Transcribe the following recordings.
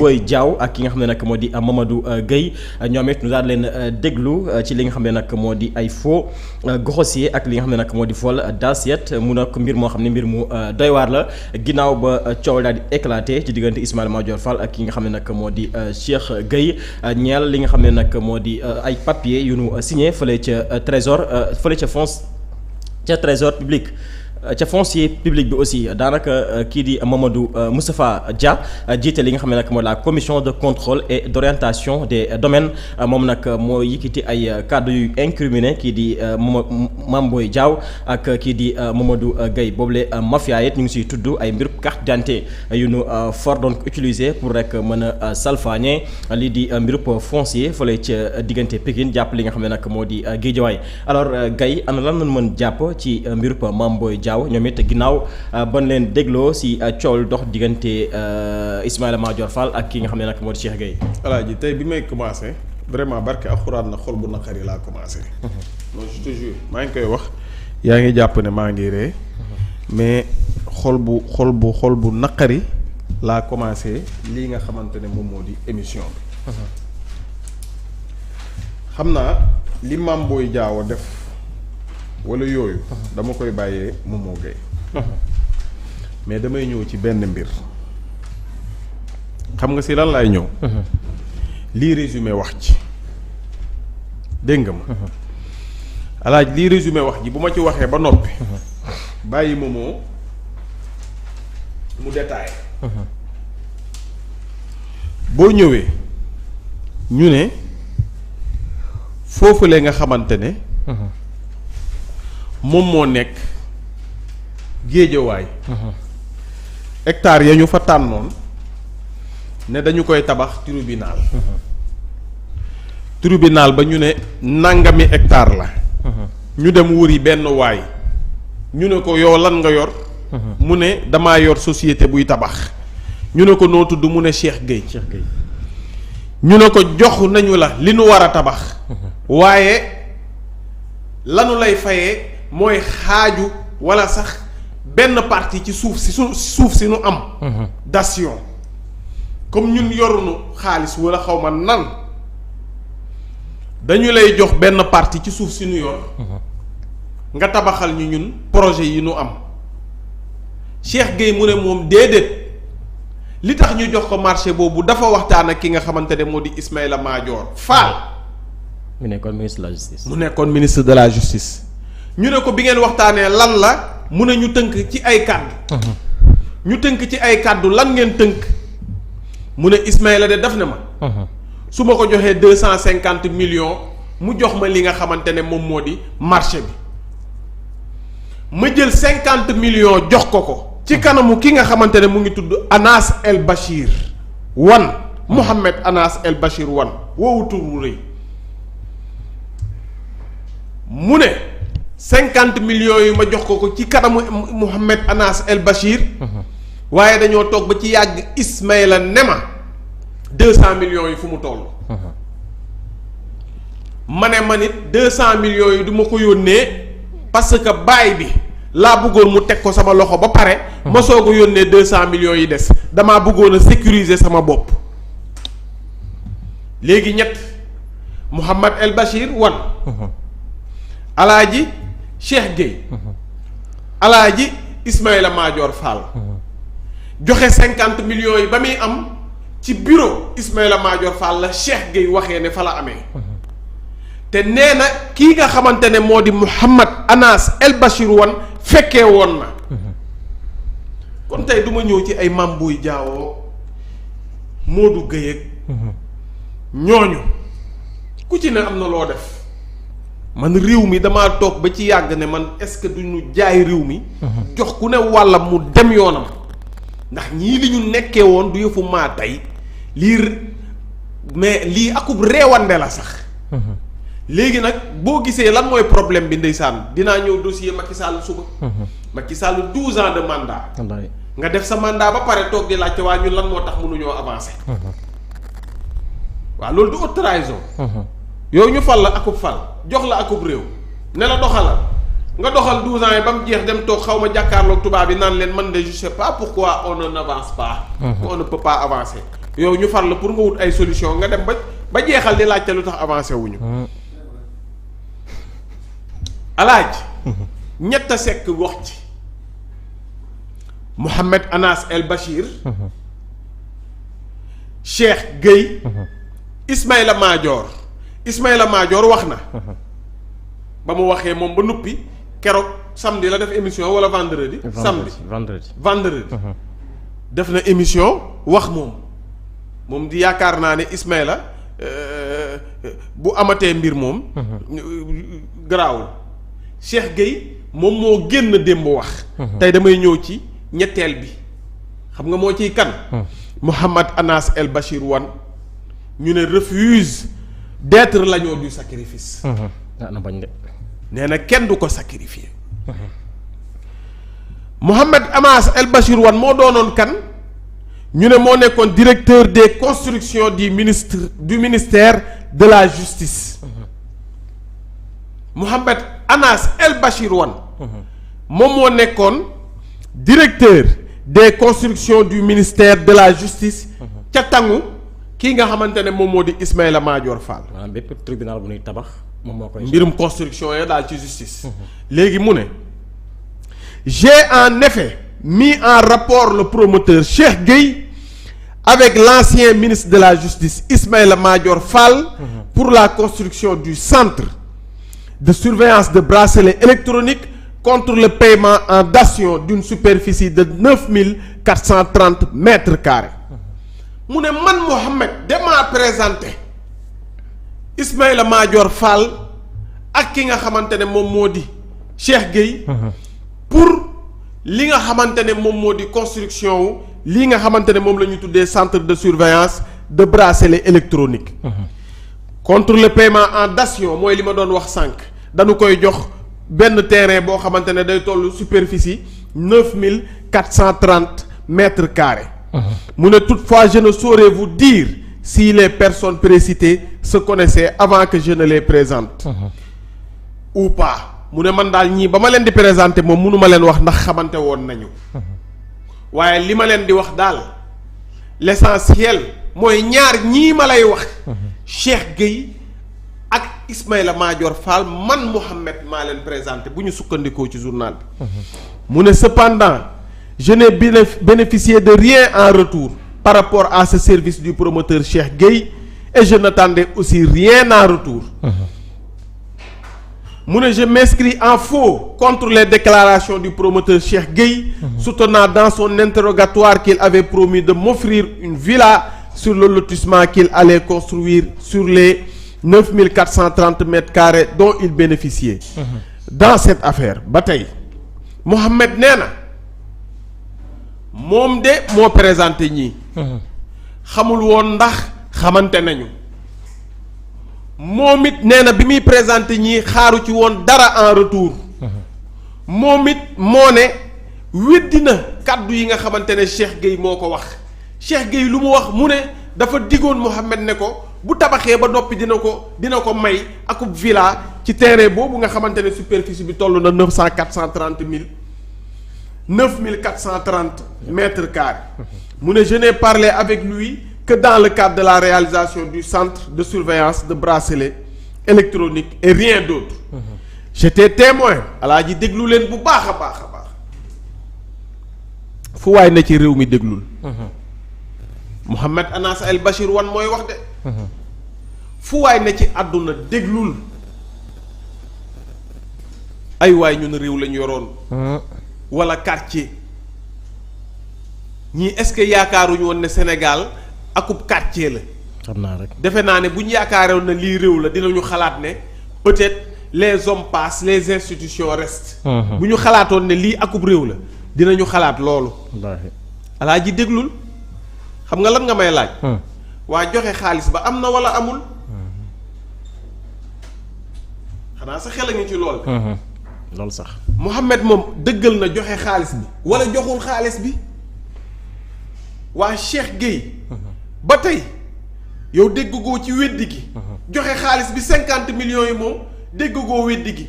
Boy Diaw ak ki nga xam ne nag moo di Mamadou Gueye ñoom it ñu daal leen déglu ci li nga xam ne nag moo di ay faux grossier ak li nga xam ne nag moo di vol d'assiette mu nag mbir moo xam ne mbir mu doy waar la ginnaaw ba coow daal di éclaté ci diggante Ismaïla Madior Fall ak ki nga xam ne nag moo di Cheikh Gueye ñeel li nga xam ne nag moo di ay papier yu nu signé fële ca trésor fële ca fonds ca trésor public. ca foncier public bi aussi daanaka kii di Mamadou Moustapha Dia jiite li nga xam ne nag mooy la commission de contrôle et d'orientation des domaines moom nag moo yëkkati ay kàddu yu incriminé kii di Mame Boye Diaw ak kii di Mamadou Gueye boobule mafia it ñu ngi siy tudd ay mbir carte d'identité yu nu fort doon utiliser pour rek mën a salfaañe lii di mbirub foncier fële ca diggante Pikine jàpp li nga xam ne nag moo di Guédiawaye alors Gueye ana lan lañ mën jàpp ci mbirub Mame Boye Diaw ñoom it ginnaaw ban leen dégloo si cool dox diggante Ismaïla Madior Fall ak ki nga xam ne nag moo di Cheikh Gueye. Alaaji tey bi may commencé vraiment barke alxuraan na xol bu naqari laa commencé. non je te jure maa ngi koy wax yaa ngi jàpp ne maa ngi ree mais xol bu naqari laa commencé lii nga xamante ne moom moo di émission bi. xam naa li Mame Boye Diaw def. wala yooyu dama koy bàyyee Momo Gueye mais damay ñëw ci benn mbir xam nga si lan laay ñëw lii résumé wax ci dégg nga ma alaaj lii résumé wax ji bu ma ci waxee ba noppi bàyyi Momo mu détaillé boo ñëwee ñu ne foofu la nga xamante ne moom moo nekk Géejawaay hectares ya ñu fa tànnoon ne dañu koy tabax tribunal ba ñu ne nangami hectare la ñu dem wëri benn waay ñu ne ko yow lan nga yor mu ne damaa yor société buy tabax ñu ne ko noo tudd mu ne Cheikh Gueye ñu ne ko jox nañu la li nu war a tabax waaye lanu lay fayee mooy xaaju walla sax benn partie ci suuf si nu am dation comme ñun yorunu xaalis walla xaw ma nan dañu lay jox benn partie ci suuf si nu yor nga tabaxal ñu ñun projet yi nu am Cheikh Gueye mu ne moom déedéet li tax ñu jox ko marché boobu dafa waxtaan ak ki nga xamante ne moo di Ismaïla Madior Fall mu nekkoon ministre de la justice. mu nekkoon ministre de la justice. ñu ne ko bi ngeen waxtaanee lan la mu ne ñu tënk ci ay kàddu. ñu tënk ci ay kàddu lan ngeen tënk mu ne Ismaïla de daf ne ma. su ma ko joxee 250 millions mu jox ma li nga xamante ne moom moo di marché bi ma jël 50 millions jox ko. ci kanamu ki nga xamante ne mu ngi tudd Anas El Bachir wan Mohamed Anas El Bachir wan woowu tur wu rëy. mu ne 50 millions yi ma jox ko ci kanamu Mohamed Anas El Bachir waaye dañoo toog ba ci yàgg Ismaïla ne ma 200 millions yi fu mu toll. ma ne ma nit 200 millions yi du ma ko yónnee parce que baay bi laa bëggoon mu teg ko sama loxo ba pare. ma soog a yónnee 200 millions yi des damaa bëggoon a sécuriser sama bopp. léegi ñett Mohamed El Bachir wan. alaaji Cheikh Gueye alaaji Ismaïla Madior Fall joxe 50 millions yi ba muy am ci bureau Ismaïla Madior Fall la Cheikh Gueye waxee ne fa la amee te nee na kii nga xamante ne moo di Mohamed Anas El Bachir wan fekkee woon na kon tey du ma ñëw ci ay Mame Boye Diaw Modou Gueye ak ñooñu ku ci ne am na loo def man réew mi damaa toog ba ci yàgg ne man est-ce que duñu jaay réew mi jox ku ne wàllam mu dem yoonam ndax ñii li ñu nekkee woon du yëfu maa tey lii akub reewande la sax léegi nag boo gisee lan mooy problème bi ndeysaan dinaa ñëw dossier Macky Sall suba Macky Sall 12 ans de mandat nga def sa mandat ba pare toog di laajte waa ñun lan moo tax mënuñoo avancer waaw loolu du haute trahison yow ñu fal la akub fal jox la akub réew ne la doxalal nga doxal 12 ans yi ba mu jeex dem toog xaw ma jàkkaarloog tubaab yi naan leen man de je sais pas pourquoi on n'avance pas. On ne peut pas avancer yow ñu far la pour nga wut ay solution nga dem ba jeexal di laajte lu tax avancé wuñu alaaj ñett a sekk wax ci Mohamed Anas El Bachir Cheikh Gueye Ismaïla Madior wax na ba mu waxee moom ba nuppi keroog samedi la def émission wala vendredi vendredi def na émission wax moom di yaakaar naa ne Ismaïla bu amatee mbir moom garaawul Cheikh Gueye moom moo génn démb wax tey damay ñëw ci ñetteel bi xam nga moo ciy kan Mohamed Anas El Bachir wan ñu ne refuse d'être l'agneau du sacrifice na bañ de nee na kenn du ko sacrifier Mohamed Anas El Bachir wan moo doonoon kan ñu ne moo nekkoon directeur des constructions du ministère de la justice Mohamed Anas El Bachir wan moom moo nekkoon directeur des constructions du ministère de la justice ca tàngu kii nga xamante ne moom moo di Ismaïla Madior Fall. maanaam bépp tribunal bu ñuy tabax moom moo koy. mbirum construction ya daal ci justice. léegi mu ne j'ai en effet mis en rapport le promoteur Cheikh Gueye avec l'ancien ministre de la justice Ismaïla Madior Fall pour la construction du centre de surveillance de bracelets électroniques contre le paiement en dation d'une superficie de 9430 mètres carrés. mu ne man Mohamed damaa présenté Ismaïla Madior Fall ak ki nga xamante ne moom moo di Cheikh Gueye pour li nga xamante ne moom moo di construction wu lii nga xamante ne moom la ñu tuddee centre de surveillance de bracelets électroniques contre le paiement en dation mooy li ma doon wax sànq dañu koy jox benn terrain boo xamante ne day toll superficie 9430 mètres carrés. mu ne toutefois je ne saurais vous dire si les personnes précitées se connaissaient avant que je ne les présente ou pas mu ne man daal ñii ba ma leen di présenter moom mënuma leen wax ndax xamante woon nañu waaye li ma leen di wax daal l'essentiel mooy ñaar ñii ma lay wax Cheikh Gueye ak Ismaïla Madior Fall man Mohamed maa leen présenté bu ñu sukkandikoo ci journal bi mu ne cependant je n'ai bénéficié de rien en retour par rapport à ce service du promoteur Cheikh Gueye et je n'attendais aussi rien en retour mu ne je m'inscris en faux contre les déclarations du promoteur Cheikh Gueye soutenant dans son interrogatoire qu'il avait promis de m'offrir une villa sur le lotissement qu'il allait construire sur les 9430 mètres carrés dont il bénéficiait dans cette affaire ba tey Mohamed nee na moom de moo présenté ñii xamul woon ndax xamante nañu moom it nee na bi muy présenté ñii xaaru ci woon dara en retour moom it moo ne weddi na kàddu yi nga xamante ne Cheikh Gueye moo ko wax Cheikh Gueye lu mu wax mu ne dafa diggoon Mohamed ne ko bu tabaxee ba noppi dina ko may akub villa ci terrain boobu nga xamante ne superficie bi toll na 9430 mètres carrés mu ne je n'ai parlé avec lui que dans le cadre de la réalisation du centre de surveillance de bracelets électroniques et rien d'autre j'étais témoin alaaji déglu leen bu baax a baax fu waay na ci réew mi déglul Mohamed Anas El Bachir wan mooy wax de fu waay na ci àdduna déglul ay waay ñun réew lañu yoroon wala quartier ñii est-ce que yaakaaruñu woon ne Sénégal akub quartier la. xam naa rek defe naa ne bu ñu yaakaaroon ne lii réew la dinañu xalaat ne peut-être les hommes passent les institutions restent. bu ñu xalaatoon ne lii akub réew la dinañu xalaat loolu. wallaahi alaaji déglul xam nga lan nga may laaj. waa joxe xaalis ba am na wala amul. xanaa sa xel a ngi ci lool. loolu sax Mohamed moom dëggal na joxe xaalis bi wala joxul xaalis bi waa Cheikh Gueye ba tey yow dégg goo ci weddi gi joxe xaalis bi 50 millions yi moom dégg goo weddi gi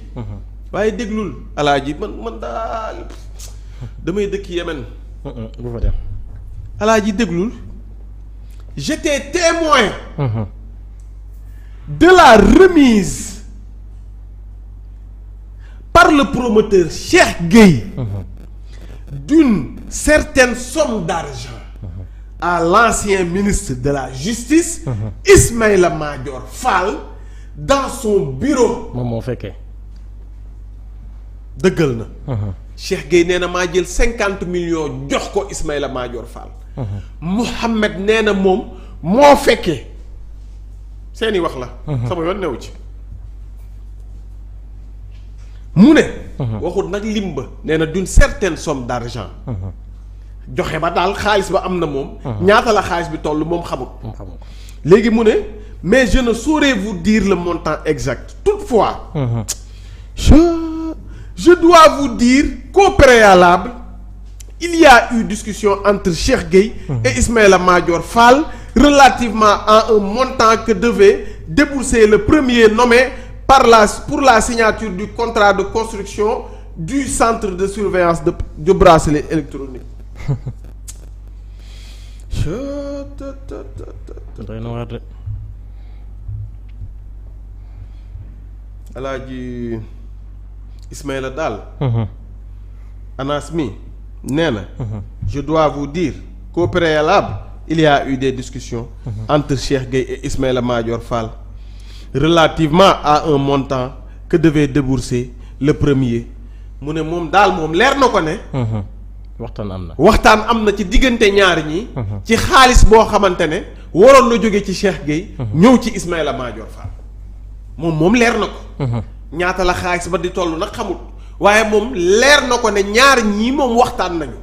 waaye déglul alaaji man daal damay dëkk Yemen bu fa dem alaaji déglul j'étais témoin de la remise par le promoteur Cheikh Gueye d'une certaine somme d'argent à l'ancien ministre de la Justice Ismaïla Madior Fall dans son bureau. moom moo fekkee. dëggal na. Cheikh Gueye nee na maa jël 50 millions jox ko Ismaïla Madior Fall. Mouhamed nee na moom moo fekkee seeni wax la. sama yoon newu ci. mu ne. waxut nag lim ba nee na d'une certaine somme d'argent. joxe ba daal xaalis ba am na moom. ñaata la xaalis bi toll moom xamut. léegi mu ne mais je ne saurais vous dire le montant exact toutefois. Je dois vous dire qu'au préalable il y a eu discussion entre Cheikh Gueye et Ismaïla Madior Fall relativement à un montant que devait débourser le premier nommé pour la signature du contrat de construction du centre de surveillance de bracelet électronique. Alaaji Ismaïla daal. Anas mi nee na. je dois vous dire qu'au préalable il y a eu des discussions. entre Cheikh Gueye et Ismaïla Madior Fall relativement à un montant que devait débourser le premier mu ne moom daal moom leer na ko ne. waxtaan am na ci diggante ñaar ñi. ci xaalis boo xamante ne waroon na jóge ci Cheikh Gueye. ñëw ci Ismaïla Madior Fall moom leer na ko. ñaata la xaalis ba di toll nag xamut waaye moom leer na ko ne ñaar ñii moom waxtaan nañu.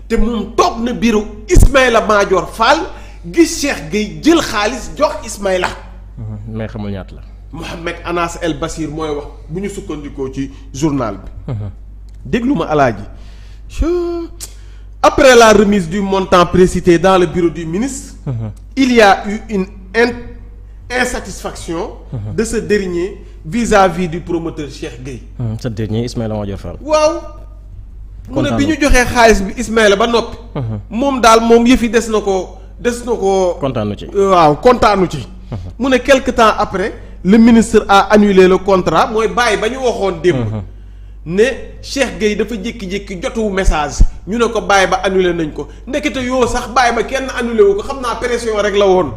te moom toog na bureau Ismaïla Madior Fall gis Cheikh Gueye jël xaalis jox Ismaïla. mais xamul ñaata la. Mohamed Anas El Basir mooy wax bu ñu sukkandikoo ci journal bi. déglu ma alaaji. après la remise du montant précité dans le bureau du ministre. il y a eu une insatisfaction. de ce dernier vis-à-vis du promoteur Cheikh Gueye. ce dernier Ismaïla Madior Fall. waaw. mu ne bi ñu joxee xaalis bi Ismaïla ba noppi. moom daal moom yëf yi des na ko. kontaanu ci. waaw kontaanu ci. mu ne quelque temps après le ministre a annulé le contrat mooy bàyyi ba ñu waxoon démb. ne Cheikh Gueye dafa jékki-jékki jotuwu message ñu ne ko bàyyi ba annulé nañ ko ndekete yoo sax bàyyi ba kenn annulé wu ko xam naa pression rek la woon.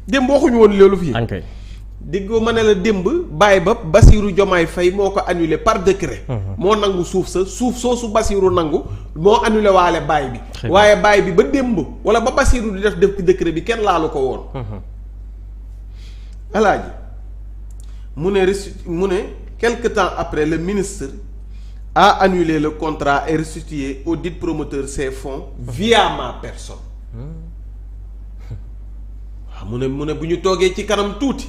démb waxuñu woon loolu fii. ankay déggoo ma ne la démb bàyyi ba Bassirou Diomaye Faye moo ko annulé par décret. moo nangu suuf soosu Bassirou nangu moo annulé waale bàyyi bi. waaye bàyyi bi ba démb wala ba Bassirou di def décret bi kenn laalu ko woon. alaaji mu ne quelque temps après le ministre a annulé le contrat et restitué au dit promoteur ses fonds via ma personne. waaw mu ne bu ñu toogee ci kanam tuuti.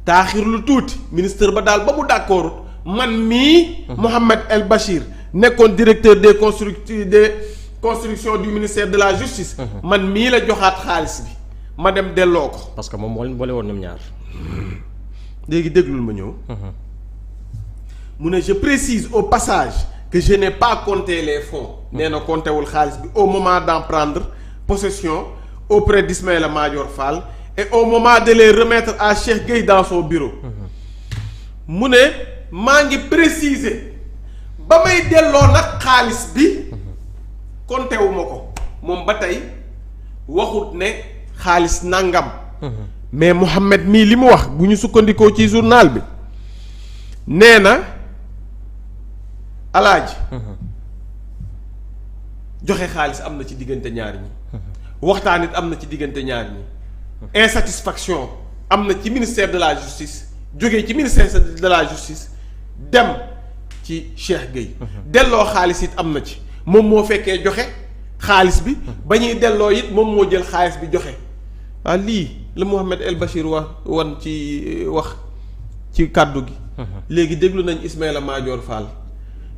taaxirlu tuuti ministre ba daal ba mu d'accord man mii. Mohamed El Bachir nekkoon directeur des constructions du ministère de la justice. man mii la joxaat xaalis bi ma dem delloo ko. parce que moom moo leen boole woon ñoom ñaar. léegi déglul ma ñëw. mu ne je précise au passage que je n'ai pas compté les fonds. nee na compté wul xaalis bi au moment d'en prendre possession auprès d'Ismaïla Madior Fall et au moment de les remettre à Cheikh Gueye dans son bureau. mu ne maa ngi préciser ba may delloo nag xaalis bi compté wu ma ko moom ba tey waxut ne xaalis nangam. mais Mohamed mii li mu wax bu ñu sukkandikoo ci journal bi nee na alaaji joxe xaalis am na ci diggante ñaar ñi waxtaan it am na ci diggante ñaar ñi insatisfaction am na ci ministère de la justice jógee ci ministère de la justice dem ci Cheikh Gueye delloo xaalis it am na ci moom moo fekkee joxe xaalis bi ba ñuy delloo it moom moo jël xaalis bi joxe waaw lii la Mohamed El Bachir wax ci kàddu gi léegi déglu nañ Ismaïla Madior Fall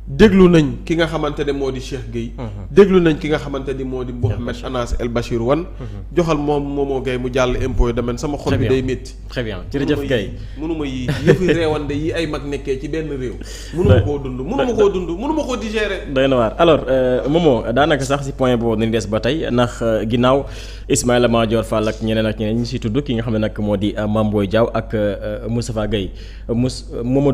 déglu nañ ki nga xamante ne moo di Cheikh Gueye. déglu nañ ki nga xamante ni moo di Mouhamed Anas El Bachir Wane. joxal moom Momo Gueye mu jàll impôt yi domaine sama xol bi day métti. très bien jërëjëf Gueye. mënuma yi yëfi réewande yi ay mag nekkee ci benn réew. mënuma koo digérer. doy na waar alors Momo daanaka sax si point boobu nañu des ba tey ndax ginnaaw Ismaïla Madior Fall ak ñeneen ñi si tudd ki nga xam ne nag moo di Mame Boye Diao ak Moustapha Gueye Momo